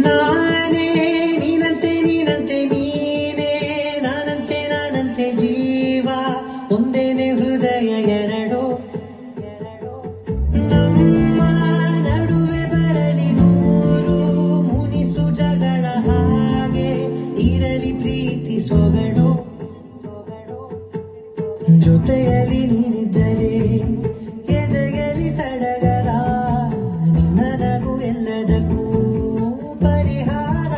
ನಾನೇ ನೀನಂತೆ ನೀನಂತೆ ನೀನೇ ನಾನಂತೆ ನಾನಂತೆ ಜೀವ ಒಂದೇನೆ ಹೃದಯ ಎರಡು ನಮ್ಮ ನಡುವೆ ಬರಲಿ ನೂರು ಮುನಿಸು ಜಗಳ ಹಾಗೆ ಇರಲಿ ಪ್ರೀತಿ ಸೊಗಡು ಜೊತೆಯಲ್ಲಿ ನೀನಿದ್ದರೆ ಎದೆಯಲ್ಲಿ ಸಡಗರ ನಿನ್ನ ನಗು ಎಲ್ಲದಕ್ಕೂ ಪರಿಹಾರ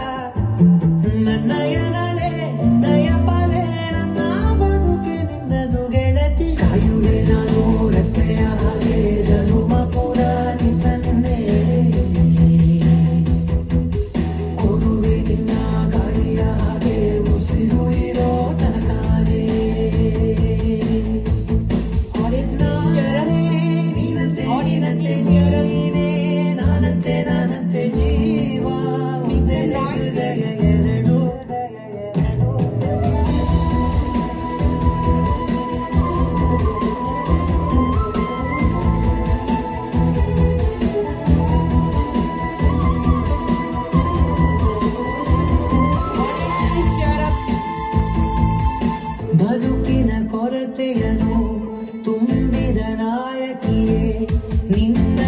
ನನ್ನಯ ನಲೆ ನಿನ್ನಯ ಪಲೆ ನನ್ನ ಬದುಕೆ ನಿನ್ನದು ಗೆಳತಿ ಕಾಯುವೆ ನಾನು ರೆಪ್ಪೆಯ ಹಾಗೆ ಜನುಮ ಪುರ ನಿನ್ನನ್ನೇ ಕೊಡುವೆ ನಿನ್ನ ಗಾಳಿಯ ಹಾಗೆ ಉಸಿರು ಇರೋ ತನಕಾನೇ ನೀನಂತೆ ನೀನಂತೆ ನೀನೇ ನಾನಂತೆ ನಾನಂತೆ ಜೀವ ಒಂದೇನೆ ಹೃದಯ ಎರಡು ಬದುಕಿನ ಕೊರತೆಯನ್ನು ತುಂಬಿದ ನಾಯಕಿಯೇ ನಿನ್ನ